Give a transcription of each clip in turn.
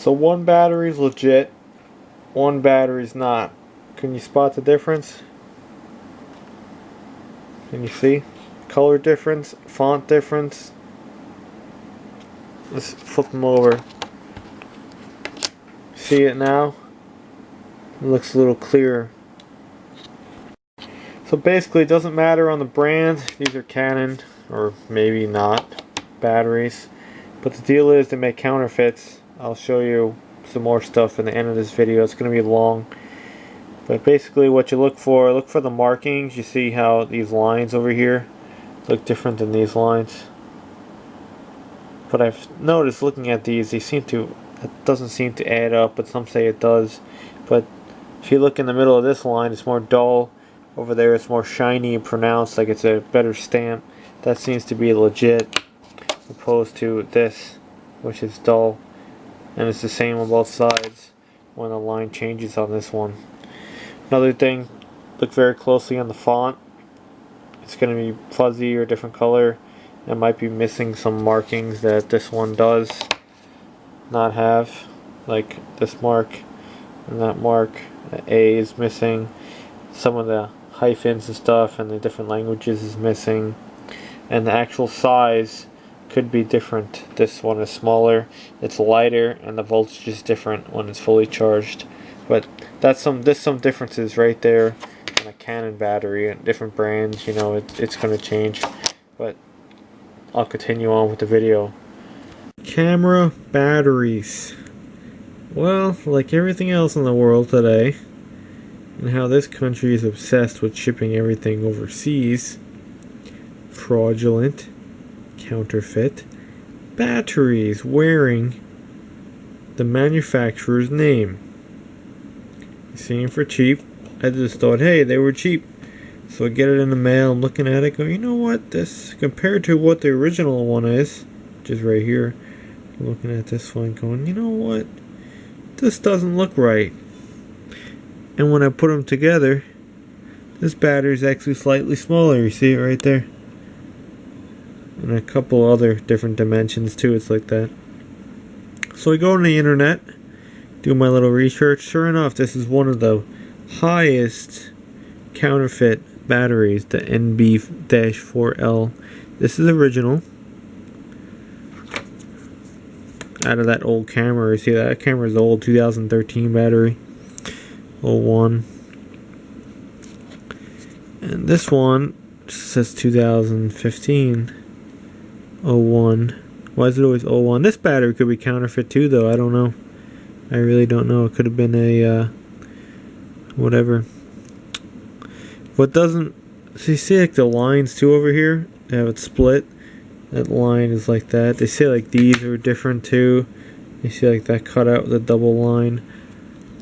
So one battery's legit, one battery's not. Can you spot the difference? Can you see? Color difference, font difference. Let's flip them over. See it now? It looks a little clearer. So basically, it doesn't matter on the brand. These are Canon, or maybe not, batteries. But the deal is they make counterfeits. I'll show you some more stuff in the end of this video. It's going to be long. But basically what you look for the markings. You see how these lines over here look different than these lines. But I've noticed looking at these, it doesn't seem to add up, but some say it does. But if you look in the middle of this line, it's more dull. Over there it's more shiny and pronounced, like it's a better stamp. That seems to be legit, opposed to this, which is dull. And it's the same on both sides when the line changes on this one. Another thing, look very closely on the font. It's going to be fuzzy or different color. It might be missing some markings that this one does not have, like this mark and that mark. The A is missing. Some of the hyphens and stuff and the different languages is missing, and the actual size could be different. This one is smaller, it's lighter, and the voltage is different when it's fully charged. But there's some differences right there in a Canon battery. Different brands, you know, it's going to change. But I'll continue on with the video. Camera batteries. Well, like everything else in the world today, and how this country is obsessed with shipping everything overseas, fraudulent, counterfeit batteries wearing the manufacturer's name. You see them for cheap. I just thought, hey, they were cheap. So I get it in the mail, I'm looking at it, go, you know what, this, compared to what the original one is, which is right here, I'm looking at this one going, you know what, this doesn't look right. And when I put them together, this battery is actually slightly smaller. You see it right there. And a couple other different dimensions too, it's like that. So I go on the internet, do my little research. Sure enough, this is one of the highest counterfeit batteries, the NB-4L. This is original. Out of that old camera. You see that camera is old, 2013 battery. 01. And this one says 2015. 01. Why is it always 01? This battery could be counterfeit too, though. I don't know. I really don't know. It could have been a whatever. What doesn't, so you see like the lines too over here? They have it split. That line is like that. They say like these are different too. You see like that cut out with a double line.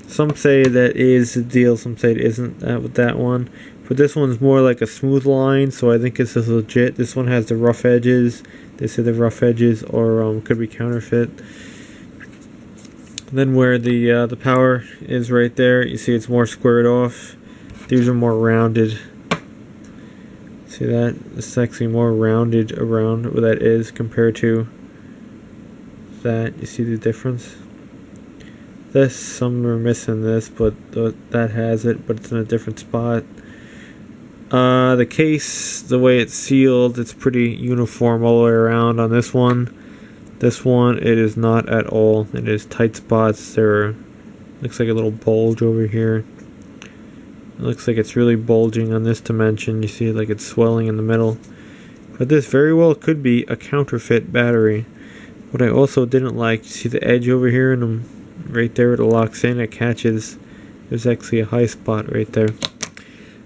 Some say that is the deal, some say it isn't with that one. But this one's more like a smooth line, so I think this is legit. This one has the rough edges. They say the rough edges or could be counterfeit. Then where the power is right there, you see it's more squared off. These are more rounded. See that? It's actually more rounded around where that is compared to that. You see the difference? This, some are missing this, but that has it, but it's in a different spot. The case, the way it's sealed, it's pretty uniform all the way around on this one. This one, it is not at all. It is tight spots. There looks like a little bulge over here. It looks like it's really bulging on this dimension. You see it like it's swelling in the middle. But this very well could be a counterfeit battery. What I also didn't like, you see the edge over here and them. Right there it locks in, it catches. There's actually a high spot right there.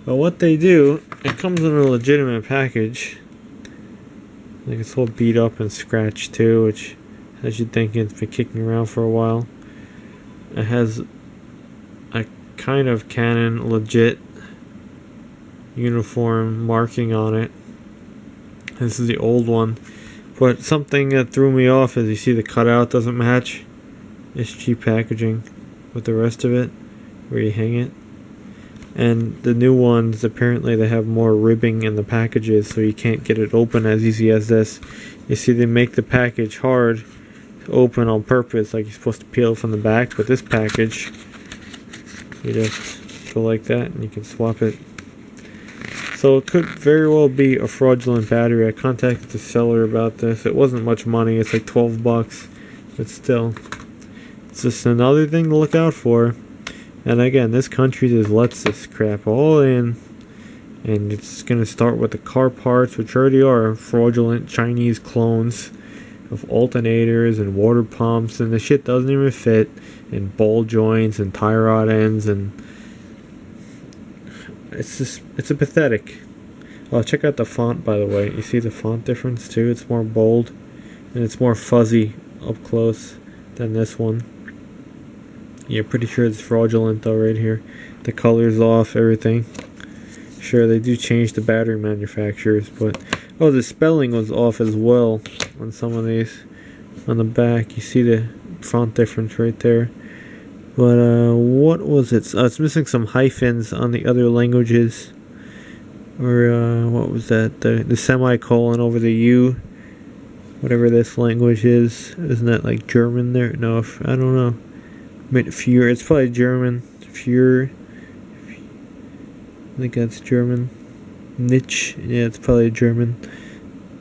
But what they do, it comes in a legitimate package. Like it's all beat up and scratched too, which has you thinking it's been kicking around for a while. It has a kind of Canon legit uniform marking on it. This is the old one. But something that threw me off is you see the cutout doesn't match. It's cheap packaging with the rest of it, where you hang it. And the new ones, apparently they have more ribbing in the packages, so you can't get it open as easy as this. You see they make the package hard, open on purpose, like you're supposed to peel it from the back. But this package, you just go like that and you can swap it. So it could very well be a fraudulent battery. I contacted the seller about this. It wasn't much money. It's like 12 bucks. But still, it's just another thing to look out for. And again, this country just lets this crap all in. And it's going to start with the car parts, which already are fraudulent Chinese clones of alternators and water pumps. And the shit doesn't even fit. And ball joints and tie rod ends. And it's a pathetic. Oh, check out the font, by the way. You see the font difference too? It's more bold. And it's more fuzzy up close than this one. Yeah, pretty sure it's fraudulent though right here. The color's off, everything. Sure, they do change the battery manufacturers, but oh, the spelling was off as well on some of these. On the back, you see the font difference right there. But what was it? It's missing some hyphens on the other languages. Or what was that? The semicolon over the U. Whatever this language is. Isn't that like German there? No, I don't know. Fuhr. It's probably German. Fuhr. I think that's German. Niche. Yeah, it's probably German.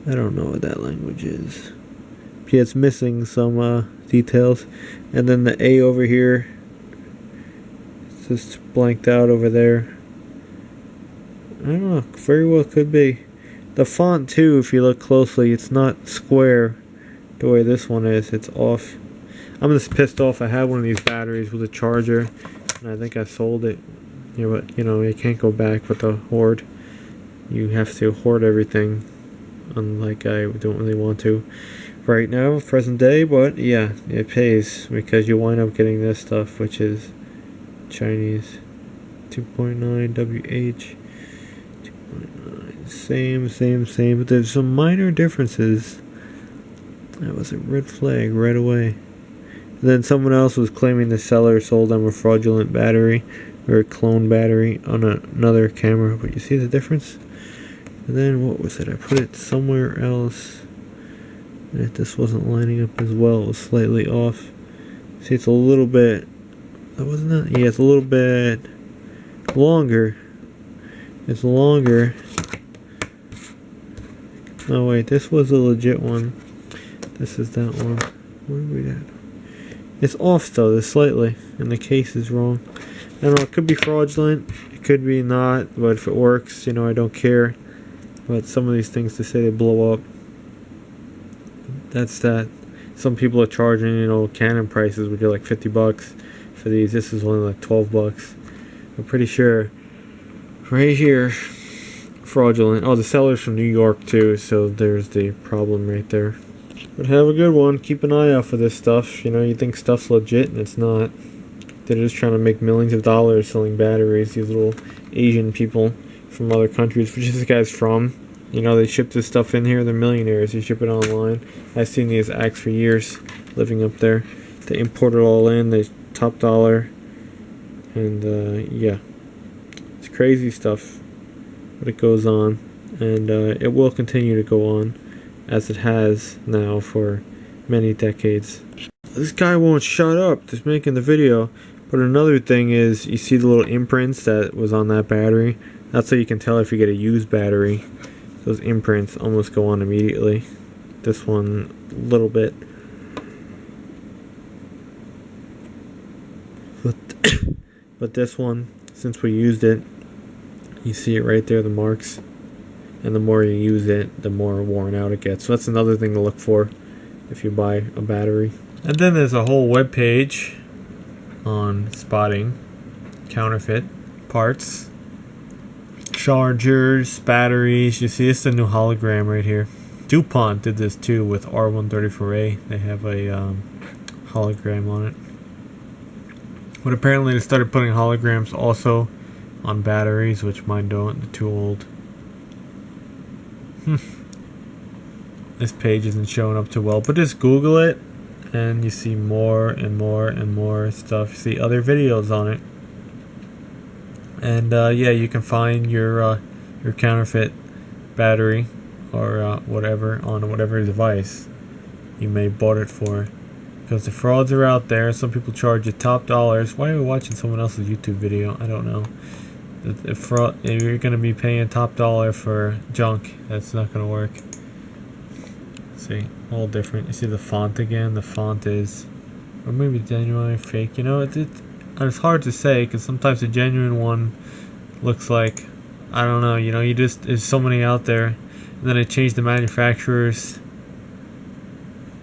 I don't know what that language is. Yeah, it's missing some details. And then the A over here, it's just blanked out over there. I don't know. Very well could be. The font too, if you look closely, it's not square the way this one is. It's off. I'm just pissed off. I had one of these batteries with a charger, and I think I sold it. Yeah, but you know, you can't go back with the hoard. You have to hoard everything, unlike I don't really want to right now, present day. But yeah, it pays because you wind up getting this stuff, which is Chinese. 2.9 WH. 2.9. Same. But there's some minor differences. That was a red flag right away. And then someone else was claiming the seller sold them a fraudulent battery or a clone battery on another camera. But you see the difference? And then what was it? I put it somewhere else. And this wasn't lining up as well. It was slightly off. See, it's a little bit. That wasn't it? Yeah, it's a little bit longer. It's longer. Oh wait, this was a legit one. This is that one. Where are we at? It's off though, just slightly, and the case is wrong. I don't know, it could be fraudulent, it could be not, but if it works, you know, I don't care. But some of these things to say they blow up, that's that. Some people are charging, you know, Canon prices, which are like 50 bucks for these. This is only like 12 bucks. I'm pretty sure. Right here, fraudulent. Oh, the seller's from New York too, so there's the problem right there. But have a good one. Keep an eye out for this stuff. You know, you think stuff's legit and it's not. They're just trying to make millions of dollars selling batteries. These little Asian people from other countries, which this guy's from. You know, they ship this stuff in here. They're millionaires. They ship it online. I've seen these acts for years living up there. They import it all in. They top dollar. And, yeah. It's crazy stuff. But it goes on. And it will continue to go on, as it has now for many decades. This guy won't shut up, just making the video. But another thing is, you see the little imprints that was on that battery? That's how you can tell if you get a used battery. Those imprints almost go on immediately. This one, a little bit. But this one, since we used it, you see it right there, the marks. And the more you use it, the more worn out it gets. So that's another thing to look for if you buy a battery. And then there's a whole web page on spotting counterfeit parts, chargers, batteries. You see, it's the new hologram right here. DuPont did this too with R134A. They have a hologram on it. But apparently they started putting holograms also on batteries, which mine don't. They're too old. This page isn't showing up too well, but just Google it and you see more and more and more stuff. You see other videos on it, and yeah, you can find your counterfeit battery or whatever on whatever device you may bought it for. because the frauds are out there. Some people charge you top dollars. Why are you watching someone else's YouTube video? I don't know. If you're going to be paying top dollar for junk, that's not going to work. See, all different. You see the font again? The font is, or maybe genuine, fake. You know, it's hard to say because sometimes the genuine one looks like, I don't know, you know, there's so many out there, and then they change the manufacturers,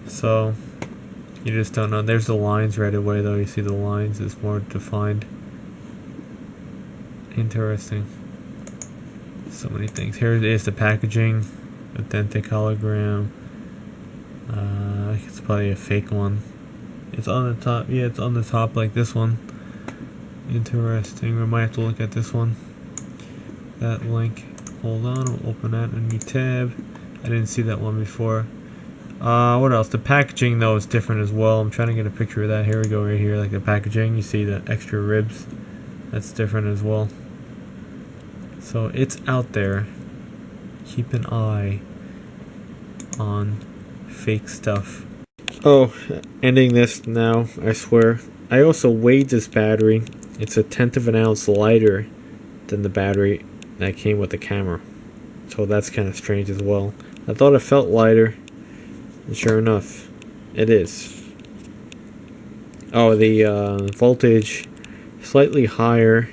so you just don't know. There's the lines right away though. You see the lines, it's more defined. Interesting. So many things. Here is the packaging, authentic hologram. It's probably a fake one. It's on the top. Yeah, it's on the top like this one. Interesting. We might have to look at this one. That link. Hold on. I'll open that in a new tab. I didn't see that one before. What else? The packaging though is different as well. I'm trying to get a picture of that. Here we go. Right here, like the packaging. You see the extra ribs. That's different as well. So it's out there. Keep an eye on fake stuff. Oh, ending this now, I swear. I also weighed this battery. It's a 1/10 of an ounce lighter than the battery that came with the camera. So that's kind of strange as well. I thought it felt lighter, and sure enough, it is. Oh, the voltage slightly higher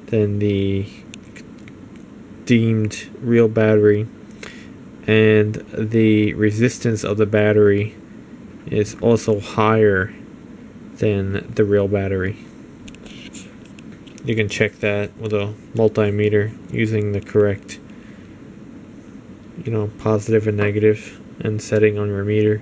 than the deemed real battery, and the resistance of the battery is also higher than the real battery. You can check that with a multimeter using the correct, you know, positive and negative and setting on your meter.